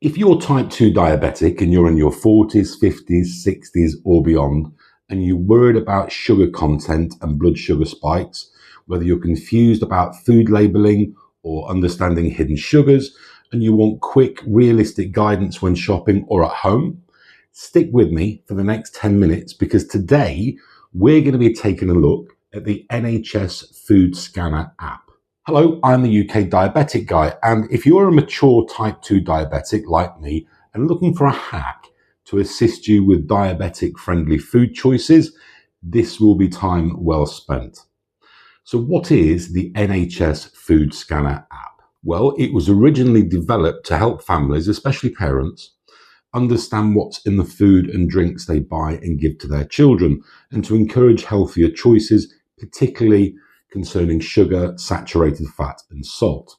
If you're type 2 diabetic and you're in your 40s, 50s, 60s, or beyond, and you're worried about sugar content and blood sugar spikes, whether you're confused about food labeling or understanding hidden sugars, and you want quick, realistic guidance when shopping or at home, stick with me for the next 10 minutes because today we're going to be taking a look at the NHS Food Scanner app. Hello, I'm the UK Diabetic Guy, and if you're a mature type 2 diabetic like me and looking for a hack to assist you with diabetic-friendly food choices, this will be time well spent. So what is the NHS Food Scanner app? Well, it was originally developed to help families, especially parents, understand what's in the food and drinks they buy and give to their children, and to encourage healthier choices, particularly concerning sugar, saturated fat, and salt.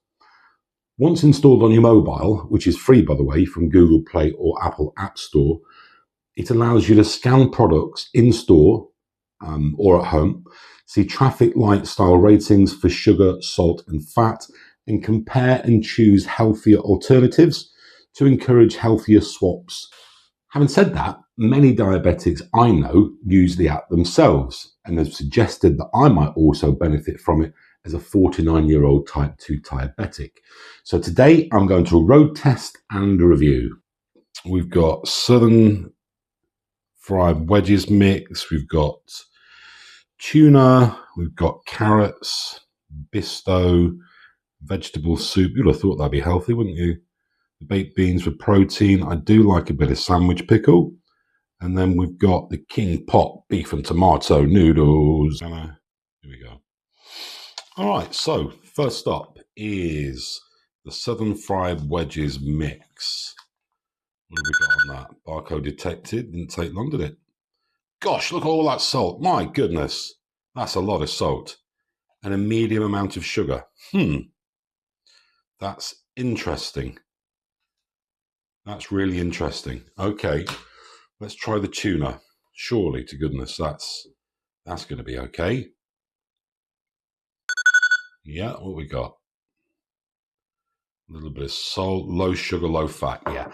Once installed on your mobile, which is free by the way from Google Play or Apple App Store, it allows you to scan products in store or at home, see traffic light style ratings for sugar, salt, and fat, and compare and choose healthier alternatives to encourage healthier swaps. Having said that, many diabetics I know use the app themselves and have suggested that I might also benefit from it as a 49-year-old type 2 diabetic. So today I'm going to road test and review. We've got Southern fried wedges mix, we've got tuna, we've got carrots, bisto, vegetable soup. You'd have thought that'd be healthy, wouldn't you? The baked beans for protein. I do like a bit of sandwich pickle. And then we've got the King Pot beef and tomato noodles. Here we go. All right, so first up is the Southern fried wedges mix. What have we got on that? Barcode detected. Didn't take long, did it? Gosh, look at all that salt. My goodness. That's a lot of salt. And a medium amount of sugar. That's interesting. That's really interesting. Okay, let's try the tuna. Surely, to goodness, that's going to be okay. Yeah, what we got? A little bit of salt, low sugar, low fat. Yeah,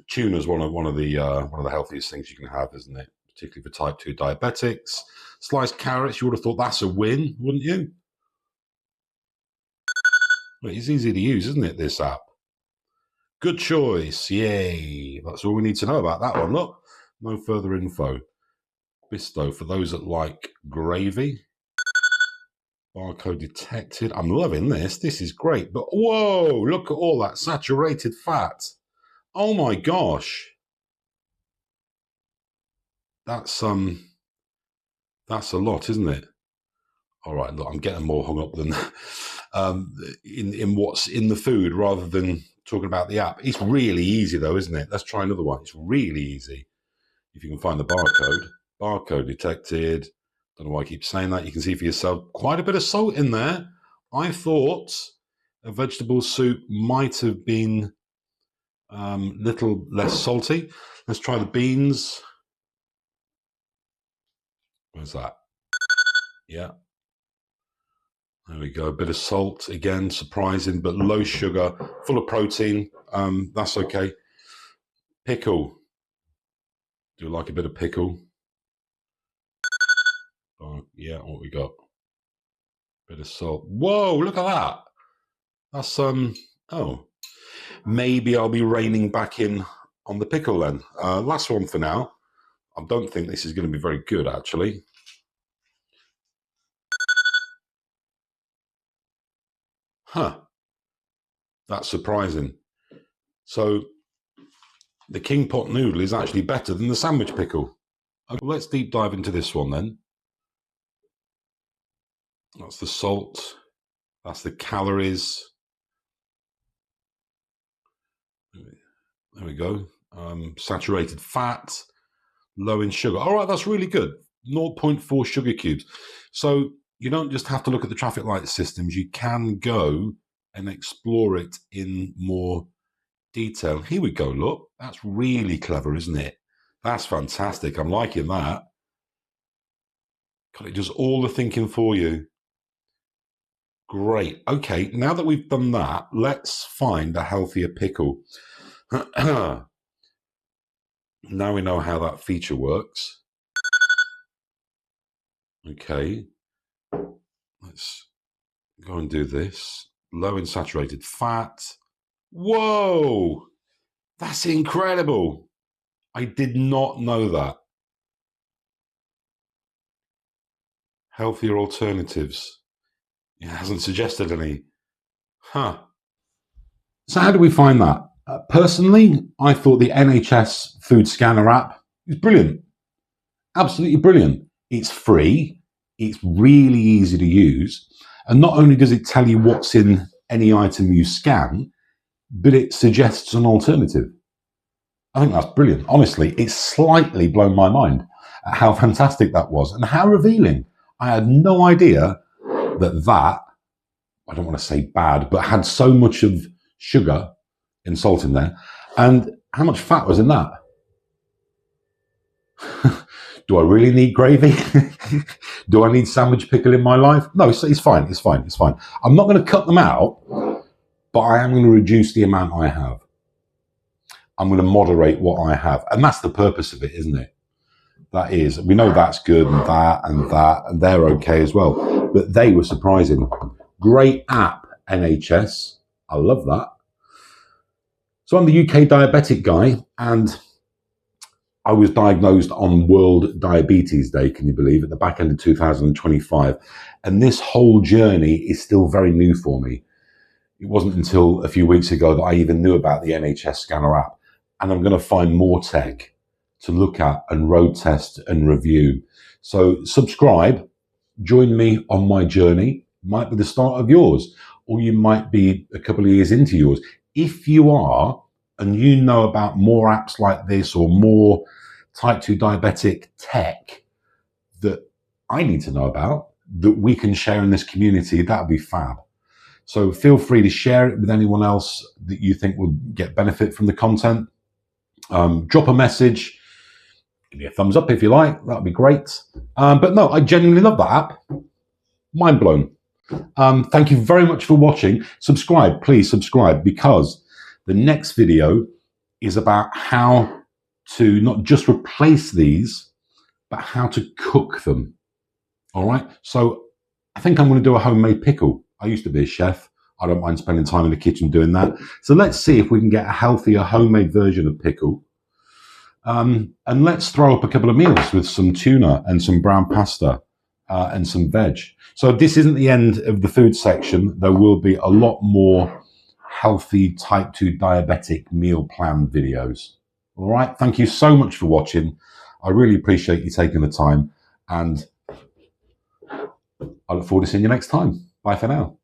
tuna's one of the healthiest things you can have, isn't it? Particularly for type 2 diabetics. Sliced carrots, you would have thought that's a win, wouldn't you? Well, it's easy to use, isn't it, this app? Good choice. Yay. That's all we need to know about that one. Look, no further info. Bisto for those that like gravy. Barcode detected. I'm loving this. This is great. But whoa, look at all that saturated fat. Oh my gosh. That's a lot, isn't it? All right, look, I'm getting more hung up than in what's in the food rather than talking about the app. It's really easy though, isn't it? Let's try another one. It's really easy. If you can find the barcode. Barcode detected. Don't know why I keep saying that. You can see for yourself quite a bit of salt in there. I thought a vegetable soup might have been little less salty. Let's try the beans. Where's that? Yeah. There we go. A bit of salt again, surprising, but low sugar, full of protein. That's okay. Pickle. Do you like a bit of pickle? Oh, yeah, what we got? Bit of salt. Whoa, look at that. That's oh. Maybe I'll be reining back in on the pickle then. Last one for now. I don't think this is going to be very good, actually. Huh. That's surprising. So the King Pot noodle is actually better than the sandwich pickle. Okay, let's deep dive into this one then. That's the salt. That's the calories. There we go. Saturated fat, low in sugar. All right, that's really good. 0.4 sugar cubes. So you don't just have to look at the traffic light systems. You can go and explore it in more detail. Here we go, look. That's really clever, isn't it? That's fantastic. I'm liking that. God, it does all the thinking for you. Great. Okay, now that we've done that, let's find a healthier pickle. Now we know how that feature works. Okay, let's go and do this. Low in saturated fat. Whoa, that's incredible. I did not know that. Healthier alternatives. It hasn't suggested any. Huh. So how do we find that? Personally, I thought the NHS Food Scanner app is brilliant. Absolutely brilliant. It's free. It's really easy to use. And not only does it tell you what's in any item you scan, but it suggests an alternative. I think that's brilliant. Honestly, it's slightly blown my mind at how fantastic that was and how revealing. I had no idea that, I don't want to say bad, but had so much of sugar and salt in there. And how much fat was in that? Do I really need gravy? Do I need sandwich pickle in my life? No, it's fine. It's fine. It's fine. I'm not going to cut them out, but I am going to reduce the amount I have. I'm going to moderate what I have. And that's the purpose of it, isn't it? That is, we know that's good and they're okay as well. But they were surprising. Great app, NHS. I love that. So I'm the UK Diabetic Guy, and I was diagnosed on World Diabetes Day, can you believe, at the back end of 2025. And this whole journey is still very new for me. It wasn't until a few weeks ago that I even knew about the NHS Scanner app. And I'm going to find more tech to look at and road test and review. So subscribe, join me on my journey. Might be the start of yours, or you might be a couple of years into yours. If you are, and you know about more apps like this or more type 2 diabetic tech that I need to know about, that we can share in this community, that would be fab. So feel free to share it with anyone else that you think will get benefit from the content. Drop a message, give me a thumbs up if you like, that would be great. But no, I genuinely love that app. Mind blown. Thank you very much for watching. Subscribe, please subscribe, because the next video is about how to not just replace these, but how to cook them. All right. So I think I'm going to do a homemade pickle. I used to be a chef. I don't mind spending time in the kitchen doing that. So let's see if we can get a healthier homemade version of pickle. And let's throw up a couple of meals with some tuna and some brown pasta and some veg. So this isn't the end of the food section. There will be a lot more healthy type 2 diabetic meal plan videos. All right. Thank you so much for watching. I really appreciate you taking the time, and I look forward to seeing you next time. Bye for now.